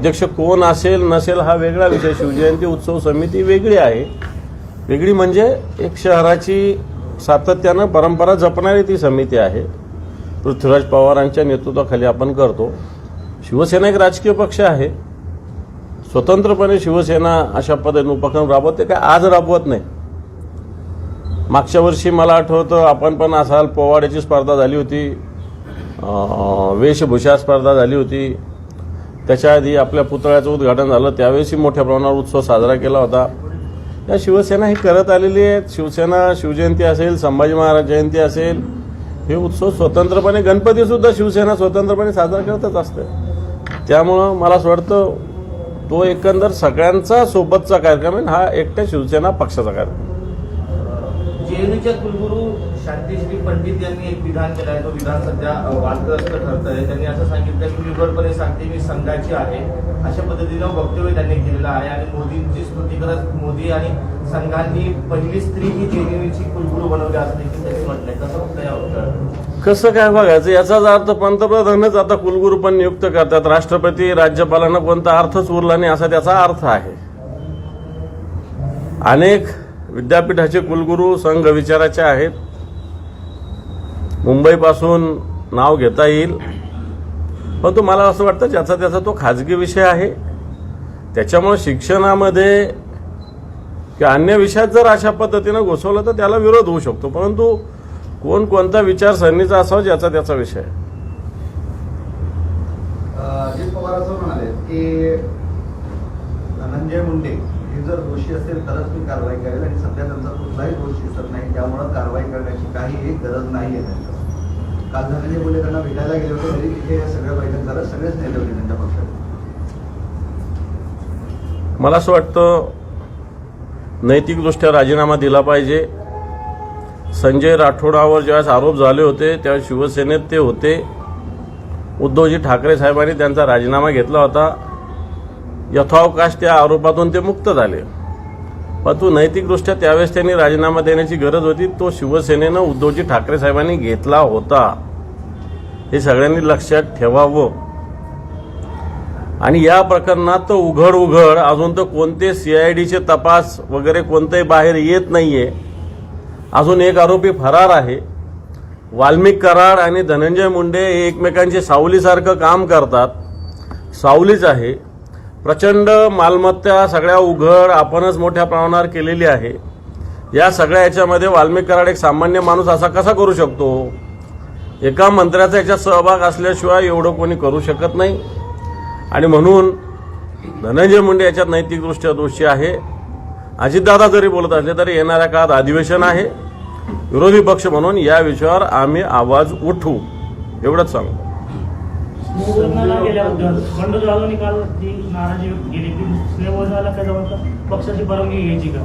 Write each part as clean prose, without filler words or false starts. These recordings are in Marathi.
अध्यक्ष कोण असेल नसेल हा वेगळा विषय. शिवजयंती उत्सव समिती वेगळी आहे. वेगळी म्हणजे एक शहराची सातत्यानं परंपरा जपणारी ती समिती आहे. पृथ्वीराज पवारांच्या नेतृत्वाखाली आपण करतो. शिवसेना एक राजकीय पक्ष आहे. स्वतंत्रपणे शिवसेना अशा पद्धतीने उपक्रम राबवते काय आज राबवत नाही. मागच्या वर्षी मला आठवतं आपण पण असाल पोवाड्याची स्पर्धा झाली होती, वेशभूषा स्पर्धा झाली होती. त्याच्या आधी आपल्या पुतळ्याचं उद्घाटन झालं त्यावेळेसही मोठ्या प्रमाणावर उत्सव साजरा केला होता. या शिवसेना ही करत आलेली आहे. शिवसेना शिवजयंती असेल, संभाजी महाराज जयंती असेल, हे उत्सव स्वतंत्रपणे, गणपतीसुद्धा शिवसेना स्वतंत्रपणे साजरा करतच असते. त्यामुळं मला असं वाटतं तो एकंदर सगळ्यांचा सोबतचा कार्यक्रम आहे. हा एकट्या शिवसेना पक्षाचा कार्यक्रम. जेएनयूच्या कुलगुरू शांतिश्री पंडित यांनी एक विधान केलं आहे. तो विधान सध्या वादग्रस्त ठरत आहे. त्यांनी असं सांगितलं की निर्भरपणे सांगते मी संघाची आहे, अशा पद्धतीनं वक्तव्य त्यांनी केलेलं आहे. आणि मोदींची स्तुती करत मोदी आणि संघांनी पहिली स्त्री ही जेएनयूची कुलगुरू बनवली असं देखील त्यांनी म्हटलंय. कसं होतं या वक्तव्यात? कसं काय बघायचं याचाच अर्थ पंतप्रधानच आता कुलगुरू पण नियुक्त करतात. राष्ट्रपती राज्यपालांना कोणता अर्थच उरला नाही असा त्याचा अर्थ आहे. अनेक विद्यापीठाचे कुलगुरू संघ विचाराचे आहेत. मुंबईपासून नाव घेता येईल. परंतु मला असं वाटतं ज्याचा त्याचा तो खाजगी विषय आहे. त्याच्यामुळे शिक्षणामध्ये किंवा अन्य विषयात जर अशा पद्धतीनं घुसवलं तर त्याला विरोध होऊ शकतो. परंतु कोण कोणत्या विचारसरणीचा असावा ज्याचा त्याचा विषय. अजित पवार असं म्हणाले की धनंजय मुंडे हे जर दोषी असेल तरच मी कारवाई करेल आणि सध्या त्यांचा कुठलाही दोष दिसत नाही, त्यामुळे कारवाई करण्याची काही गरज नाही आहे. काल धनंजय मुंडे त्यांना भेटायला गेले होते तरी तिथे सगळं बैठक झालं, सगळेच नेते होते त्यांच्या पक्षात. मला असं वाटतं नैतिकदृष्ट्या राजीनामा दिला पाहिजे. संजय राठोडावर ज्यावेळेस आरोप झाले होते त्यावेळेस शिवसेनेत ते होते. उद्धवजी ठाकरे साहेबांनी त्यांचा राजीनामा घेतला होता. यथावकाश त्या आरोपातून ते मुक्त झाले. परंतु नैतिकदृष्ट्या त्यावेळेस त्यांनी राजीनामा देण्याची गरज होती. तो शिवसेनेनं उद्धवजी ठाकरे साहेबांनी घेतला होता. हे सगळ्यांनी लक्षात ठेवावं. आणि या प्रकरणात तर उघड अजून तर कोणते सीआयडीचे तपास वगैरे कोणतेही बाहेर येत नाहीये. अजून एक आरोपी फरार आहे. वाल्मिक कराड आणि धनंजय मुंडे हे एकमेकांची सावलीसारखं काम करतात. सावलीच आहे. प्रचंड मालमत्ता सगळ्या उघड आपणच मोठ्या प्रमाणावर केलेली आहे. या सगळ्या याच्यामध्ये वाल्मिक कराड एक सामान्य माणूस असा कसा करू शकतो? एका मंत्र्याचा याच्यात सहभाग असल्याशिवाय एवढं कोणी करू शकत नाही. आणि म्हणून धनंजय मुंडे याच्यात नैतिकदृष्ट्या दोषी आहे. अजितदादा जरी बोलत असले तरी येणाऱ्या काळात अधिवेशन आहे. विरोधी पक्ष म्हणून या विषयावर आम्ही आवाज उठवू एवढंच सांगू. बंडू जाधवनी काल ती नाराजी व्यक्त केली की स्नेहभोजनाला काय जवळ पक्षाची परवानगी घ्यायची का?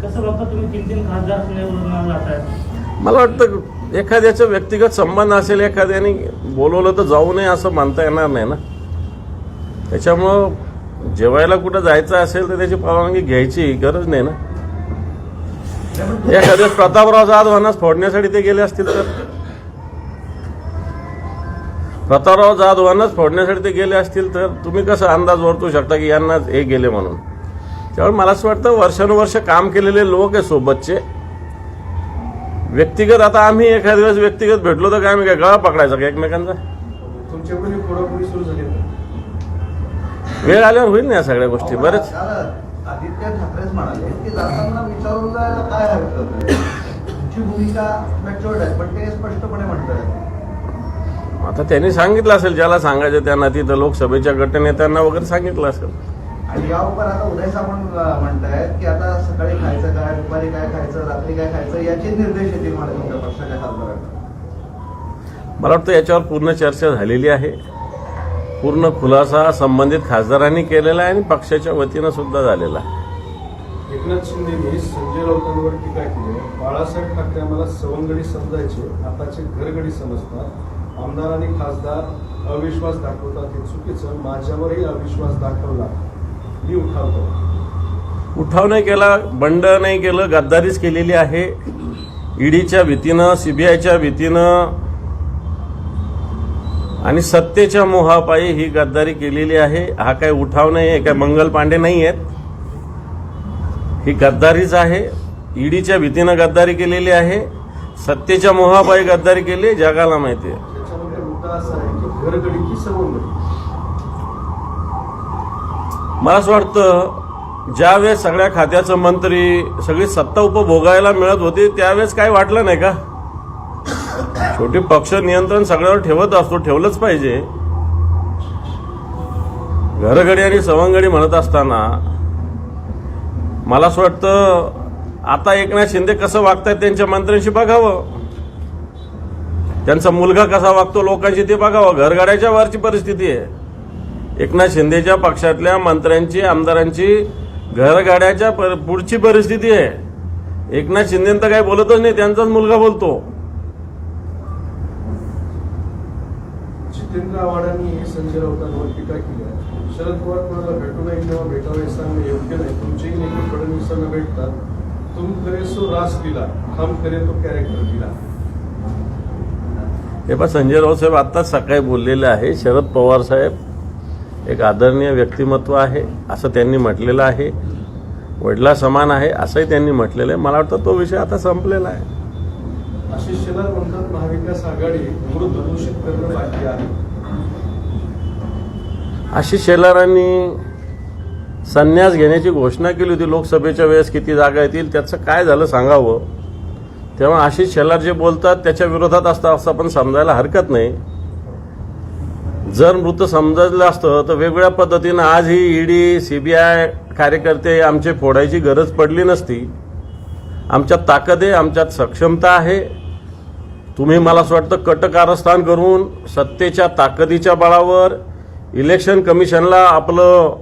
कसं बघता तुम्ही 3 खासदार स्नेहभोजनाला जात आहेत? मला वाटतं एखाद्याचा व्यक्तिगत संबंध असेल, एखाद्याने बोलवलं तर जाऊ नये असं मानता येणार नाही ना. त्याच्यामुळं जेवायला कुठं जायचं असेल तर त्याची परवानगी घ्यायची गरज नाही ना. एखाद्या प्रतापराव जाधवांनाच फोडण्यासाठी ते गेले असतील तर प्रतापराव जाधवांनाच फोडण्यासाठी ते गेले असतील तर तुम्ही कसं अंदाज वर्तवू शकता की यांनाच हे गेले म्हणून? त्यामुळे मला असं वाटतं वर्षानुवर्ष काम केलेले लोक आहे सोबतचे. व्यक्तिगत आता आम्ही एखाद्या दिवस व्यक्तिगत भेटलो तर काय आम्ही काय गळा पकडायचा का एकमेकांचा? तुमच्याकडे फोडाफोडी सुरू झाली वेळ आल्यावर होईल ना या सगळ्या गोष्टी. बरेच आदित्य ठाकरेच म्हणाले की जाताना विचारून जायला काय हरकत आहे, तुमची भूमिका मॅच्युअर्ड आहे, पण ते स्पष्टपणे म्हणतात. आता त्यांनी सांगितलं असेल ज्याला सांगायचं त्यांना, तिथं लोकसभेच्या गटनेत्यांना वगैरे सांगितलं असेल. आणि यावर आता उदय सामंत म्हणतायत की आता सकाळी खायचं काय, दुपारी काय खायचं, रात्री काय खायचं याचे निर्देश येतील मला तुमच्या पक्षाच्या खासदारांना. मला वाटतं याच्यावर पूर्ण चर्चा झालेली आहे. पूर्ण खुलासा संबंधित खासदारांनी केलेला आहे आणि पक्षाच्या वतीनं सुद्धा झालेला आहे. एकनाथ शिंदेंनी संजय राऊतांवर टीका केली. बाळासाहेब ठाकरे आम्हाला सवंगडी समजायचे, आताचे घरगडी समजतात. आमदार आणि खासदार अविश्वास दाखवतात, हे चुकीचं. माझ्यावरही अविश्वास दाखवला, मी उठावतो. उठाव नाही केला, बंड नाही केलं, गद्दारीच केलेली आहे. ईडीच्या भीतीनं, सीबीआयच्या भीतीनं आणि सत्तेच्या मोहापायी ही गद्दारी केलेली आहे. हा काय उठाव नाही आहे, काय मंगल पांडे नाही आहेत. ही गद्दारीच आहे. ईडीच्या भीतीनं गद्दारी केलेली आहे. सत्तेच्या मोहापायी गद्दारी केली, जगाला माहिती आहे. त्याच्यामध्ये मुद्दा असा आहे की घरगडी की सवंगडी. मला असं वाटतं ज्यावेळेस सगळ्या खात्याचं मंत्री सगळी सत्ता उपभोगायला मिळत होती त्यावेळेस काय वाटलं नाही का? शेवटी पक्ष नियंत्रण सगळ्यावर ठेवत असतो, ठेवलंच पाहिजे. घरगडी आणि सवंगडी म्हणत असताना मला असं वाटतं आता एकनाथ शिंदे कसं वागतायत त्यांच्या मंत्र्यांशी बघावं, त्यांचा मुलगा कसा वागतो लोकांशी ते बघावं. घरगाड्याच्या वरची परिस्थिती आहे. एकनाथ शिंदेच्या पक्षातल्या मंत्र्यांची आमदारांची घरगाड्याच्या पुढची परिस्थिती आहे. एकनाथ शिंदे तर काही बोलतच नाही, त्यांचाच मुलगा बोलतो. जितेंद्र आव्हाडांनी संजय राऊतांवर टीका केली आहे. शरद पवार कोणाला भेटू नये किंवा भेटावे सांगणे योग्य नाही. तुमचेही नेहमी फडणवीसांना भेटतात. तुम करे सो रास दिला, हम करे तो कॅरेक्टर दिला. हे पहा, संजय राऊत साहेब आत्ताच सकाळी बोललेले आहे. शरद पवार साहेब एक आदरणीय व्यक्तिमत्व आहे असं त्यांनी म्हटलेलं आहे. वडिला समान आहे असंही त्यांनी म्हटलेलं आहे. मला वाटतं तो विषय आता संपलेला आहे. आशिष शेलार म्हणतात महाविकास आघाडी मृत घोषित करणं बाकी आहे. आशिष शेलारांनी संन्यास घेण्याची घोषणा केली होती लोकसभेच्या वेळेस. किती जागा येतील त्याचं काय झालं सांगावं. तेव्हा आशिष शेलार जे बोलतात त्याच्या विरोधात असतं असं आपण समजायला हरकत नाही. जर मृत समजलं असतं तर वेगवेगळ्या पद्धतीनं आज ही ईडी सीबीआय कार्यकर्ते आमचे फोडायची गरज पडली नसती. आमच्यात ताकद आहे, आमच्यात सक्षमता आहे. तुम्ही मला असं वाटतं कटकारस्थान करून सत्तेच्या ताकदीच्या बळावर इलेक्शन कमिशनला आपलं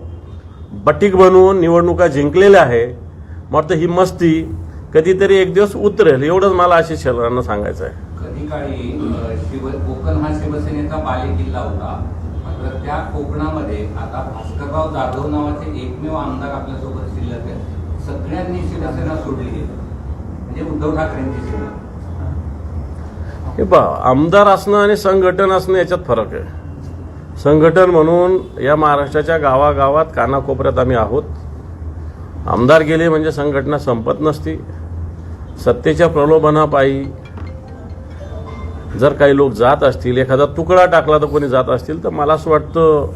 बटीक बनवून निवडणुका जिंकलेल्या आहे. मात्र ही मस्ती कधीतरी एक दिवस उतरेल एवढंच मला आशिष शेलारांना सांगायचं आहे. कधी काळी कोकण हा शिवसेनेचा बालेकिल्ला होता. मात्र त्या कोकणामध्ये आता भास्करराव जाधव नावाचे एकमेव आमदार आपल्यासोबत शिल्लक आहेत. सगळ्यांनी शिवसेना सोडली आहे, म्हणजे उद्धव ठाकरेंची सेना. हे पहा, आमदार असणं आणि संघटन असणं याच्यात फरक आहे. संघटन म्हणून या महाराष्ट्राच्या गावागावात कानाकोपऱ्यात आम्ही आहोत. आमदार गेले म्हणजे संघटना संपत नसती. सत्तेच्या प्रलोभनापायी जर काही लोक जात असतील, एखादा तुकडा टाकला तर कोणी जात असतील, तर मला असं वाटतं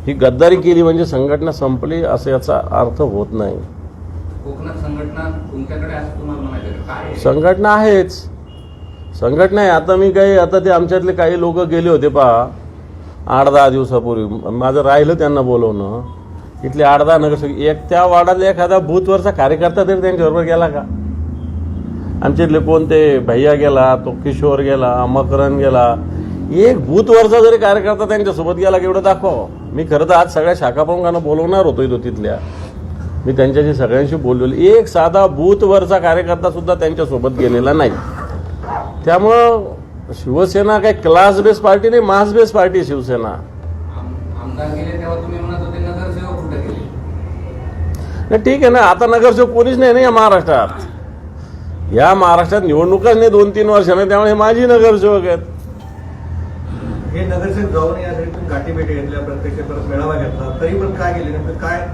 ही गद्दारी केली म्हणजे संघटना संपली असं याचा अर्थ होत नाही. कोकणात संघटना तुमच्याकडे असं तुम्हाला म्हणायचं काय? संघटना आहेच, संघटना आहे. आता ते आमच्यातले काही लोक गेले होते पहा 8-10 दिवसापूर्वी. माझं राहिलं त्यांना बोलवणं. इथले 8-10 नगरसेवक, एक त्या वार्डातला एखादा बूथवरचा कार्यकर्ता तरी त्यांच्याबरोबर गेला का? आमच्यातले कोणते भैया गेला, तो किशोर गेला, मकरन गेला. एक बूथवरचा जरी कार्यकर्ता त्यांच्यासोबत गेला की एवढं दाखवा. मी खरं तर आज सगळ्या शाखा प्रमुखांना बोलवणार होतो तिथल्या. मी त्यांच्याशी सगळ्यांशी बोललेलो. एक साधा बूथवरचा कार्यकर्ता सुद्धा त्यांच्यासोबत गेलेला नाही. त्यामुळं शिवसेना काही क्लास बेस पार्टी नाही, मास बेस पार्टी शिवसेना. आमदार गेले तेव्हा तुम्ही म्हणत होते नगरसेवक कुठे गेले? नाही ठीक आहे ना, आता नगरसेवक कोणीच नाही ना या महाराष्ट्रात. या महाराष्ट्रात निवडणुकाच नाही 2-3 वर्षाने, त्यामुळे हे माझी नगरसेवक आहेत. हे नगरसेवक जाऊन यासाठी तुम्ही गाठीभेटी घेतल्या, प्रत्यक्ष परत मेळावा घेतला, तरी पण काय गेले नेमकं काय?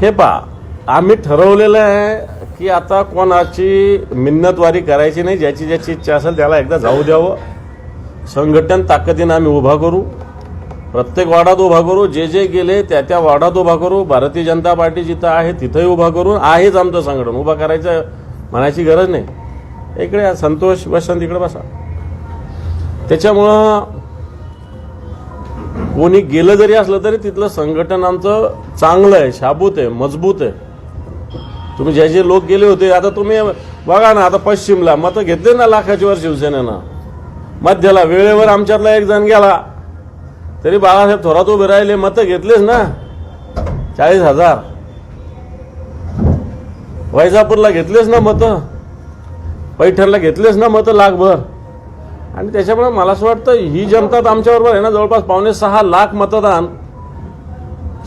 हे पहा, आम्ही ठरवलेलं आहे की आता कोणाची मिन्नतवारी करायची नाही. ज्याची ज्याची इच्छा असेल त्याला एकदा जाऊ द्यावं. संघटन ताकदीनं आम्ही उभा करू, प्रत्येक वार्डात उभा करू. जे जे गेले त्या वार्डात उभा करू. भारतीय जनता पार्टी जिथं आहे तिथंही उभा करून आहेच आमचं संघटन. उभा करायचं म्हणायची गरज नाही. इकडे संतोष वसंत इकडे बसा. त्याच्यामुळं कोणी गेलं जरी असलं तरी तिथलं संघटन आमचं चांगलं आहे, शाबूत आहे, मजबूत आहे. तुम्ही जे जे लोक गेले होते, आता तुम्ही बघा ना, आता पश्चिमला मतं घेतले ना लाखाची वर शिवसेनेनं. मध्याला वेळेवर आमच्यातला एक जण गेला तरी बाळासाहेब थोरात उभे राहिले, मतं घेतलेच ना 40,000. वैजापूरला घेतलेच ना मतं, पैठणला घेतलेच ना मतं लाखभर. आणि त्याच्यामुळे मला असं वाटतं ही जनता आमच्याबरोबर आहे ना. जवळपास 5.6 लाख मतदान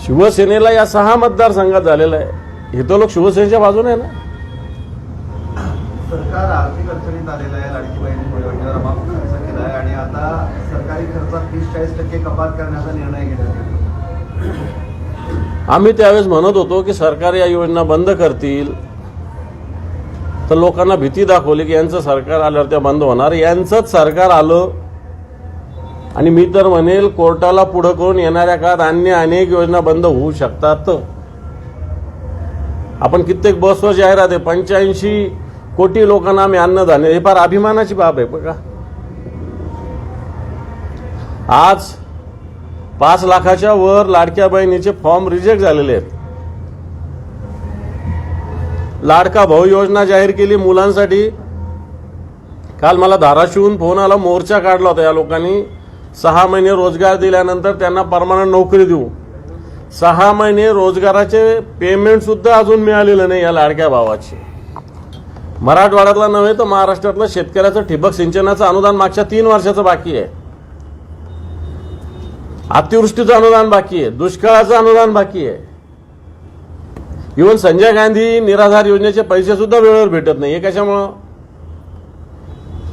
शिवसेनेला या 6 मतदारसंघात झालेलं आहे. हे तो लोक शिवसेनेच्या बाजूने आहे ना. सरकार आर्थिक अडचणीत आलेलं आहे. लाडकी बहिणी योजनेला माफ खर्च केला आहे आणि आता सरकारी खर्चात 30-40% कपात करण्याचा निर्णय घेण्यात येतो. आम्ही त्यावेळेस म्हणत होतो की सरकार या योजना बंद करतील, तर लोकांना भीती दाखवली की यांचं सरकार आल्यावर त्या बंद होणार. यांचंच सरकार आलं आणि मी तर म्हणेल कोर्टाला पुढं करून येणाऱ्या काळात अन्य अनेक योजना बंद होऊ शकतात. आपण कित्येक बसवर जाहिरात आहे, 85 कोटी लोकांना आम्ही अन्नधान्य, हे फार अभिमानाची बाब आहे बघा. आज 5 लाखाच्या वर लाडक्या बहिणीचे फॉर्म रिजेक्ट झालेले आहेत. लाडका भाऊ योजना जाहीर केली मुलांसाठी. काल मला धाराशिवहून फोन आला, मोर्चा काढला होता या लोकांनी. 6 महिने रोजगार दिल्यानंतर त्यांना परमनंट नोकरी देऊ. 6 महिने रोजगाराचे पेमेंट सुद्धा अजून मिळालेलं नाही या लाडक्या भावाची. मराठवाड्यातला नव्हे तर महाराष्ट्रातलं शेतकऱ्याचं ठिबक सिंचनाचं अनुदान मागच्या 3 वर्षाचं बाकी आहे. अतिवृष्टीचं अनुदान बाकी आहे, दुष्काळाचं अनुदान बाकी आहे. इव्हन संजय गांधी निराधार योजनेचे पैसे सुद्धा वेळेवर भेटत नाही. हे कशामुळं?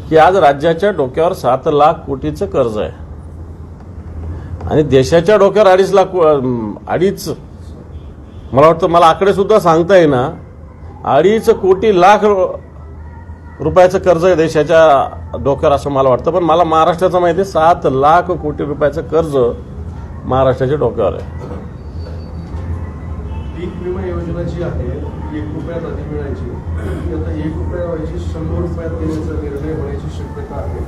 की आज राज्याच्या डोक्यावर 7 लाख कोटीचं कर्ज आहे आणि देशाच्या डोक्यावर 2.5 मला वाटतं, मला आकडे सुद्धा सांगता येईना, 2.5 कोटी लाख रुपयाचं कर्ज आहे देशाच्या डोक्यावर असं मला वाटतं. पण मला महाराष्ट्राचं माहिती आहे 7 लाख कोटी रुपयाचं कर्ज महाराष्ट्राच्या डोक्यावर आहे. पीक विमा योजना जी आहे ती 1 रुपयात आधी मिळायची, ती आता 1 रुपया व्हायची 100 रुपयात देण्याचा निर्णय होण्याची शक्यता आहे. या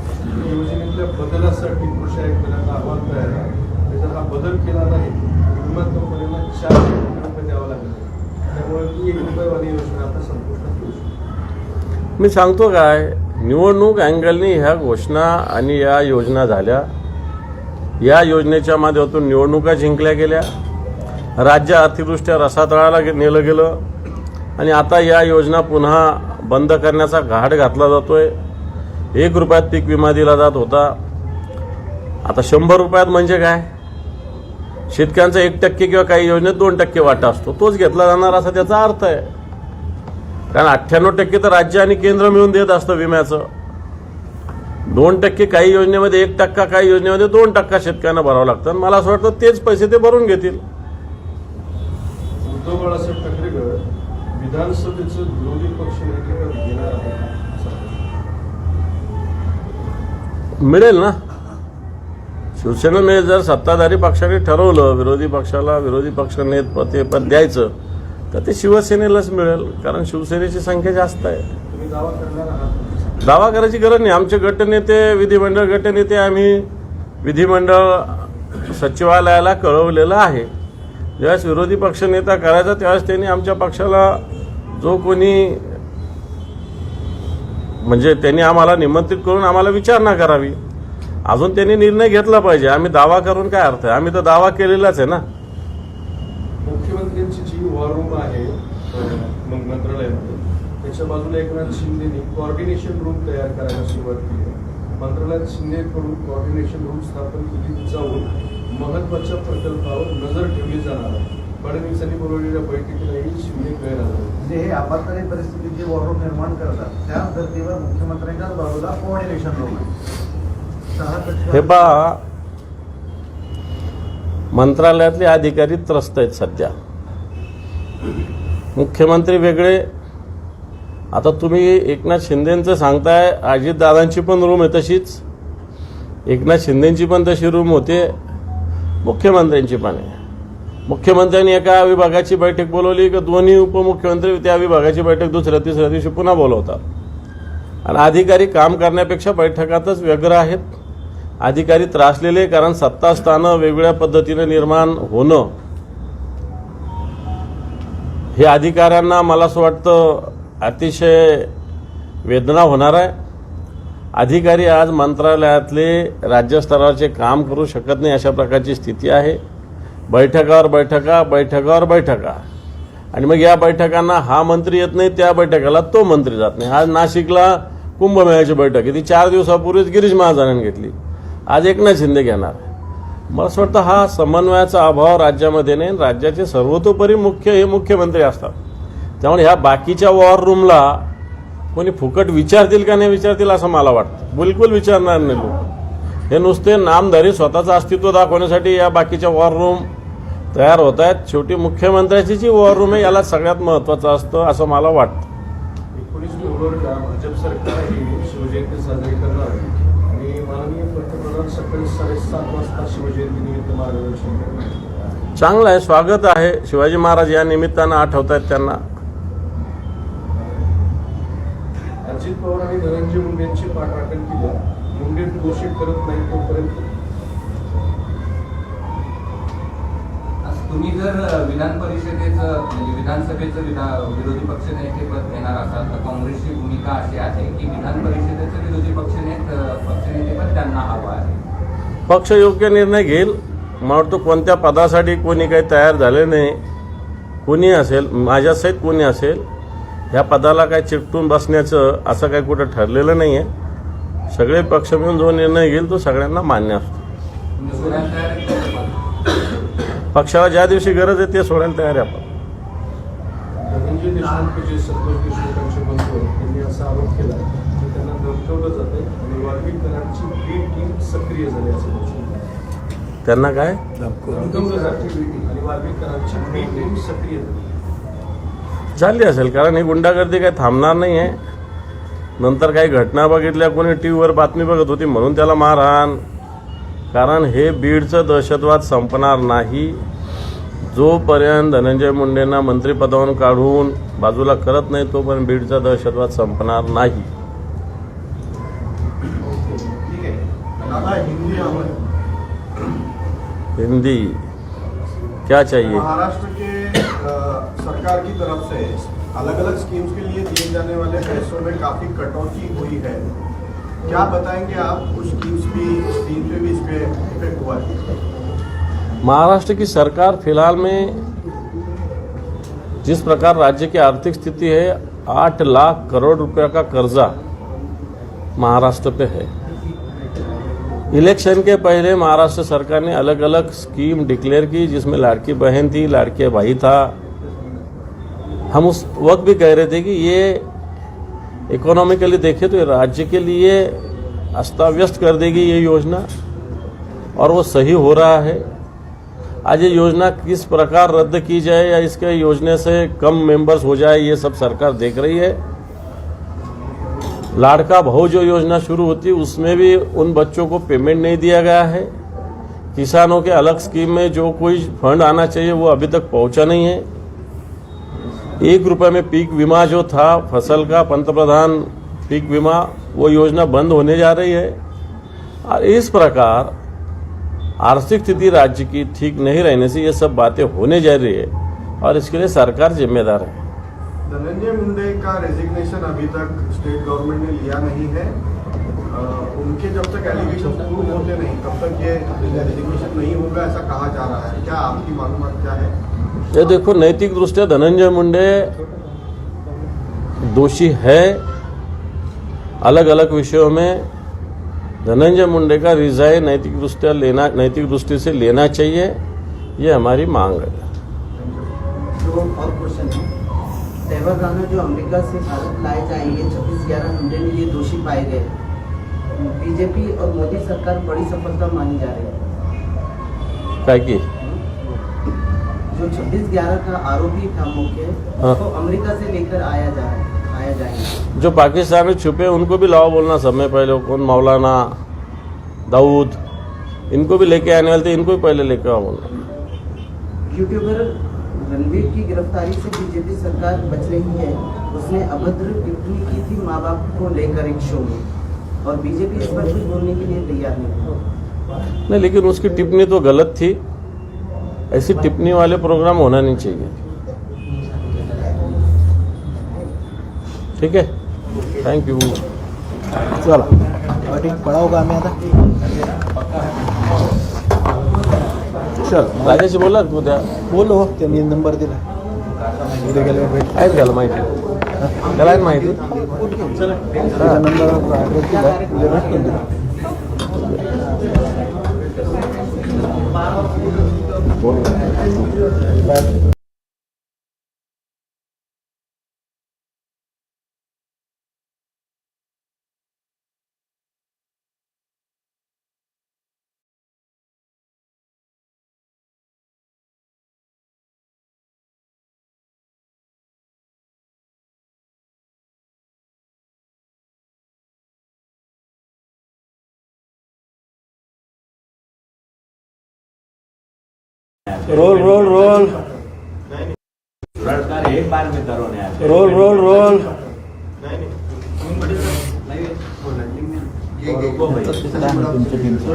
योजनेतल्या बदलासाठी कृषी आयुक्तांना अहवाल तयार आहे. जर हा बदल केला नाही विमा कंपन्यांना 4 कोटी रुपये द्यावा लागेल. त्यामुळे ती 1 रुपयावाली योजना आता संपुष्टात येऊ शकते. मी सांगतो काय, निवडणूक अँगलनी ह्या घोषणा आणि या योजना झाल्या. या योजनेच्या माध्यमातून निवडणुका जिंकल्या गेल्या, राज्य अतिवृष्ट्या रसातळाला नेलं गेलं आणि आता या योजना पुन्हा बंद करण्याचा घाट घातला जातोय. 1 रुपयात पीक विमा दिला जात होता, आता 100 रुपयात. म्हणजे काय, शेतकऱ्यांचा 1% किंवा काही योजनेत 2% वाटा असतो, तोच घेतला जाणार असा त्याचा अर्थ आहे. कारण 98% तर राज्य आणि केंद्र मिळून देत असतं विम्याचं. 2% काही योजनेमध्ये, 1% काही योजनेमध्ये 2% शेतकऱ्यांना भरावं लागतं. मला असं वाटतं तेच पैसे ते भरून घेतील. उद्धव बाळासाहेब ठाकरे गट विधानसभेचं विरोधी पक्ष नेतेपद घेणार आहे का? मिळेल ना, शिवसेना मिळेल. जर सत्ताधारी पक्षाने ठरवलं विरोधी पक्षाला विरोधी पक्ष नेतेपद द्यायचं तर ते शिवसेनेलाच मिळेल, कारण शिवसेनेची संख्या जास्त आहे. तुम्ही दावा करणार आहात? दावा करायची गरज नाही. आमचे गटनेते, विधिमंडळ गटनेते आम्ही विधिमंडळ सचिवालयाला कळवलेलं आहे. ज्यावेळेस विरोधी पक्ष नेता करायचा त्यावेळेस त्यांनी आमच्या पक्षाला जो कोणी म्हणजे त्यांनी आम्हाला निमंत्रित करून आम्हाला विचारणा करावी. अजून त्यांनी निर्णय घेतला पाहिजे. आम्ही दावा करून काय अर्थ आहे? आम्ही तर दावा केलेलाच आहे ना. मुख्यमंत्र्यांची जी वॉर रूम आहे मंत्रालयामध्ये, त्याच्या बाजूला एकनाथ शिंदेनी कोऑर्डिनेशन रूम तयार करायला सुरुवात केली आहे. मंत्रालयात शिंदेकडून कोऑर्डिनेशन रूम स्थापन केली जाऊन महत्वाच्या प्रकल्पावर नजर ठेवली जाणार आहे. फडणवीसांनी बोलवलेल्या बैठकीलाही शिंदे गैरहजर. म्हणजे हे आपत्कालीन परिस्थितीत जे वॉर रूम निर्माण करतात त्या धर्तीवर मुख्यमंत्र्यांच्याच बाजूला कोऑर्डिनेशन रूम आहे. हे पहा, मंत्रालयातले अधिकारी त्रस्त आहेत सध्या. मुख्यमंत्री वेगळे. आता तुम्ही एकनाथ शिंदेंचं सांगताय, अजितदादांची पण रूम आहे तशीच, एकनाथ शिंदेंची पण तशी रूम होते, मुख्यमंत्र्यांची पण आहे. मुख्यमंत्र्यांनी एका विभागाची बैठक बोलवली की दोन्ही उपमुख्यमंत्री त्या विभागाची बैठक दुसऱ्या तिसऱ्या दिवशी पुन्हा बोलवतात. आणि अधिकारी काम करण्यापेक्षा बैठकातच व्यग्र आहेत. अधिकारी त्रासलेले, कारण सत्ता स्थानं वेगवेगळ्या पद्धतीने निर्माण होणं हे अधिकाऱ्यांना मला असं वाटतं अतिशय वेदना होणार आहे. अधिकारी आज मंत्रालयातले राज्यस्तराचे काम करू शकत नाही अशा प्रकारची स्थिती आहे. बैठकावर बैठका, बैठकावर बैठका, आणि मग या बैठकांना हा मंत्री येत नाही, त्या बैठकाला तो मंत्री जात नाही. आज नाशिकला कुंभमेळ्याची बैठक आहे, ती 4 दिवसापूर्वीच गिरीश महाजनांनी घेतली, आज एकनाथ शिंदे घेणार. मला असं वाटतं हा समन्वयाचा अभाव राज्यामध्ये नाही. राज्याचे सर्वतोपरी मुख्य हे मुख्यमंत्री असतात. त्यामुळे ह्या बाकीच्या वॉर रूमला कोणी फुकट विचारतील का नाही विचारतील असं मला वाटतं. बिलकुल विचारणार नाही लोक. हे नुसते नामधारी स्वतःचं अस्तित्व दाखवण्यासाठी या बाकीच्या वॉर रूम तयार होत आहेत. शेवटी मुख्यमंत्र्याची जी वॉर रूम आहे याला सगळ्यात महत्त्वाचं असतं असं मला वाटतं. 19 फेब्रुवारीला भाजप सरकार ही शिवजयंती साजरी करणार आहे आणि माननीय पंतप्रधान सकाळी 7:30 वाजता शिवजयंतीनिमित्त मार्गदर्शन करणार. चांगलं आहे, स्वागत आहे. शिवाजी महाराज या निमित्तानं आठवत आहेत त्यांना. अजित पवार आणि धनंजय मुंडेंची पाठराखण केली. मुंडे दोषी करत नाही तोपर्यंत तुम्ही जर विधान परिषदेचं म्हणजे विधानसभेचं विरोधी पक्षनेतेपद घेणार असाल तर काँग्रेसची भूमिका अशी आहे की विधान परिषदेचं विरोधी पक्षनेतेपद त्यांना हवं आहे. पक्ष योग्य निर्णय घेईल. मला वाटतं कोणत्या पदासाठी कोणी काही तयार झाले नाही. कोणी असेल, माझ्यासहित कोणी असेल, ह्या पदाला काय चिकटून बसण्याचं असं काही कुठं ठरलेलं नाही आहे. सगळे पक्ष मिळून जो निर्णय घेईल तो सगळ्यांना मान्य असतो. तुम्ही सोडायला तयार आहेत का? पक्षाला ज्या दिवशी गरज आहे ते सोडायला तयार आहे आपण. धनंजय देशमुख जे संतोष देशमुखांचे बंधू त्यांनी असा आरोप केला की त्यांना दर्शवलं जाते आणि वाल्मिक कराडची बी टीम सक्रिय झाली असं म्हणतात. त्यांना काय धमकावलं जाते आणि वाल्मिक कराडची बी टीम सक्रिय झाली. झाली असेल, कारण ही गुंडागर्दी काही थांबणार नाही आहे. नंतर काही घटना बघितल्या, कोणी टी व्हीवर बातमी बघत होती म्हणून त्याला मारहाण. कारण हे बीडचं दहशतवाद संपणार नाही. जोपर्यंत धनंजय मुंडेंना मंत्रिपदावरून काढून बाजूला करत नाही तोपर्यंत बीडचा दहशतवाद संपणार नाही. ठीक है दादा, हिंदी आवाज। हिंदी क्या चाहिए? महाराष्ट्र के सरकार की तरफ से अलग अलग स्कीम्स के लिए दिए जाने वाले पैसों में काफी कटौती हुई है। क्या बताएंगे आप? उस स्कीम पे भी इस पे इफेक्ट हुआ है? महाराष्ट्र की सरकार फिलहाल में जिस प्रकार राज्य की आर्थिक स्थिति है, 8 लाख करोड़ रुपया का कर्जा महाराष्ट्र पे है। इलेक्शन के पहले महाराष्ट्र सरकार ने अलग अलग स्कीम डिक्लेयर की जिसमें लाड़की बहन थी, लाड़के भाई था। हम उस वक्त भी कह रहे थे कि ये इकोनॉमिकली देखें तो ये राज्य के लिए अस्ताव्यस्त कर देगी ये योजना, और वो सही हो रहा है। आज ये योजना किस प्रकार रद्द की जाए या इसके योजना से कम मेंबर्स हो जाए, ये सब सरकार देख रही है। लाड़का बहू जो योजना शुरू होती है उसमें भी उन बच्चों को पेमेंट नहीं दिया गया है। किसानों के अलग स्कीम में जो कोई फंड आना चाहिए वो अभी तक पहुंचा नहीं है। 1 रुपये में पीक बीमा जो था फसल का, पंतप्रधान पीक बीमा, वो योजना बंद होने जा रही है। और इस प्रकार आर्थिक स्थिति राज्य की ठीक नहीं रहने से ये सब बातें होने जा रही है, और इसके लिए सरकार जिम्मेदार है। धनंजय मुंडे का रेजिग्नेशन अभी तक स्टेट गवर्नमेंट ने लिया नहीं है। उनके जब तक एलिगेशन प्रूव होते नहीं तब तक ये रेजिग्नेशन नहीं होगा ऐसा कहा जा रहा है। क्या आपकी मालूमात क्या है? ये देखो, नैतिक दृष्टया धनंजय मुंडे दोषी है। अलग अलग विषयों में धनंजय मुंडे का रिजाइन नैतिक दृष्टि से लेना चाहिए, ये हमारी मांग है। जो और क्वेश्चन है, तैवर राणा जो अमेरिका से भारत लाए जाएंगे 26/11 मुंडे में ये दोषी पाए गए। बीजेपी और मोदी सरकार बड़ी सफलता मानी जा रही है। क्या की जो 26/11 का आरोपी था मुख्य, हाँ। तो अमेरिका से लेकर आया जाएंगे। जो पाकिस्तान में छुपे उनको भी लाओ बोलना समय पहले। कौन, मौलाना दाऊद, इनको भी लेके आने वाले थे, इनको भी पहले लेके आओ बोलना। यूट्यूबर रणवीर की गिरफ्तारी से बीजेपी सरकार बच रही है। उसने अभद्र टिप्पणी की थी माँ बाप को लेकर एक शो में, और बीजेपी इस पर कुछ बोलने के लिए तैयार नहीं। लेकिन उसकी टिप्पणी तो गलत थी। ऐसी टिप्पणी वाले प्रोग्राम होना नहीं चाहिए। ठीक है, थैंक यू। चला पळा होगा आम्ही आता चल, राजाशी बोला तू त्या बोलो, त्यांनी नंबर दिला उद्या गेल्यावर भेट आहेत त्याला माहिती, त्याला आहे माहिती। त्याचा नंबर ॲड्रेस दिला, उद्या भेटून दिला। Role role role role role role तुमच्या टीमचं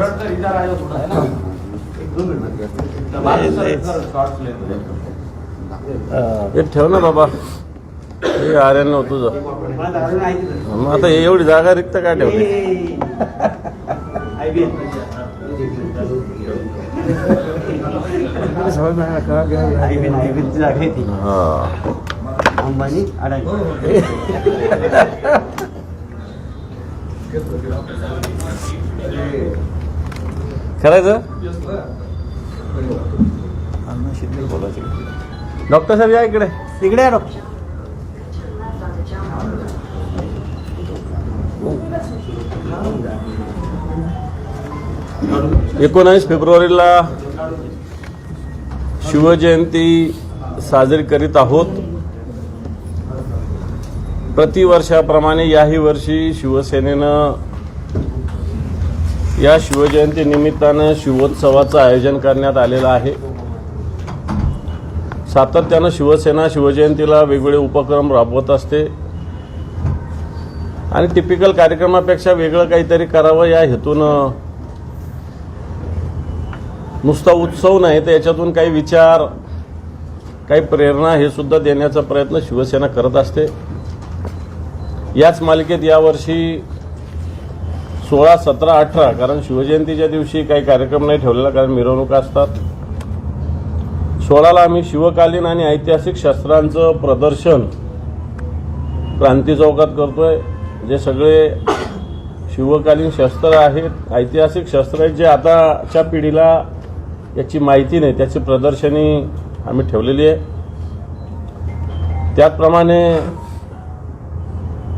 हे ठेव ना बाबा, हे आर्यन तुझं. मग आता एवढी जागा रिक्त काय ठेवली? समज में कहा गया आईबीची जागा आहे ती. हा, अंबानी अडाणी. करायचं. अण्णा शिंदे बोलायचे. डॉक्टर साहेब या इकडे. तिकडे आहे डॉक्टर. 19 फेब्रुवारीला शिवजयंती साजरी करीत आहोत. प्रतिवर्षाप्रमाणे याही वर्षी शिवसेनेनं या शिवजयंती निमित्तानं शिवोत्सवाचं आयोजन करण्यात आलेलं आहे. सातत्यानं शिवसेना शिवजयंतीला वेगवेगळे उपक्रम राबवत असते आणि टिपिकल कार्यक्रमापेक्षा वेगळं काहीतरी करावं या हेतूनं नुसता उत्सव नाही तर याच्यातून काही विचार, काही प्रेरणा हे सुद्धा देण्याचा प्रयत्न शिवसेना करत असते. याच मालिकेत यावर्षी 16, 17, 18 कारण शिवजयंतीच्या दिवशी काही कार्यक्रम नाही ठेवलेला कारण मिरवणुका असतात. 16ला आम्ही शिवकालीन आणि ऐतिहासिक शस्त्रांचं प्रदर्शन क्रांती चौकात करतोय. जे सगळे शिवकालीन शस्त्र आहेत, ऐतिहासिक शस्त्र आहेत जे आताच्या पिढीला याची माहिती नाही, त्याची प्रदर्शनी आम्ही ठेवलेली आहे. त्याचप्रमाणे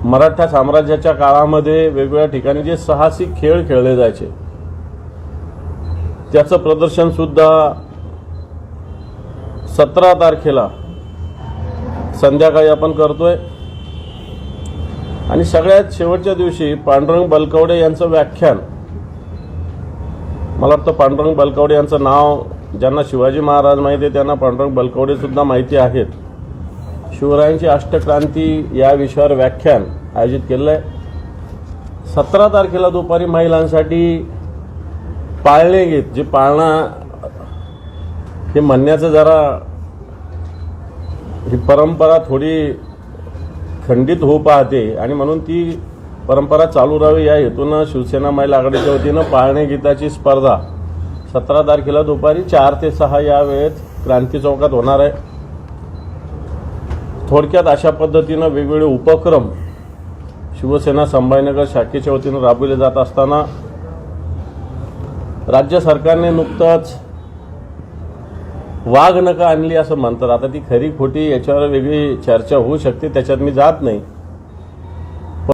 मराठा साम्राज्याच्या काळामध्ये वेगवेगळ्या ठिकाणी जे साहसी खेळ खेळले जायचे त्याचं प्रदर्शन सुद्धा 17 तारखेला संध्याकाळी आपण करतोय. आणि सगळ्यात शेवटच्या दिवशी पांडुरंग बलकवडे यांचं व्याख्यान. मला वाटतं पांडुरंग बलकवडे यांचं नाव ज्यांना शिवाजी महाराज माहिती आहे त्यांना पांडुरंग बलकवडे सुद्धा माहिती आहेत. शिवरायांची अष्टक्रांती या विषयावर व्याख्यान आयोजित केलेलं आहे. 17 तारखेला दुपारी महिलांसाठी पाळणे गीत, जे पाळणा हे म्हणण्याचं जरा ही परंपरा थोडी खंडित होऊ पाहते आणि म्हणून ती परंपरा चालू राहावी या हेतूनं शिवसेना महिला आघाडीच्या वतीनं पाळणे गीताची स्पर्धा 17 तारखेला दुपारी 4 ते 6 या वेळेत क्रांती चौकात होणार आहे. थोडक्यात अशा पद्धतीनं वेगवेगळे उपक्रम शिवसेना संभाजीनगर शाखेच्या वतीनं राबविले जात असताना राज्य सरकारने नुकतंच वाघ नका आणली असं म्हणतात. आता ती खरी खोटी याच्यावर वेगळी चर्चा होऊ शकते, त्याच्यात मी जात नाही.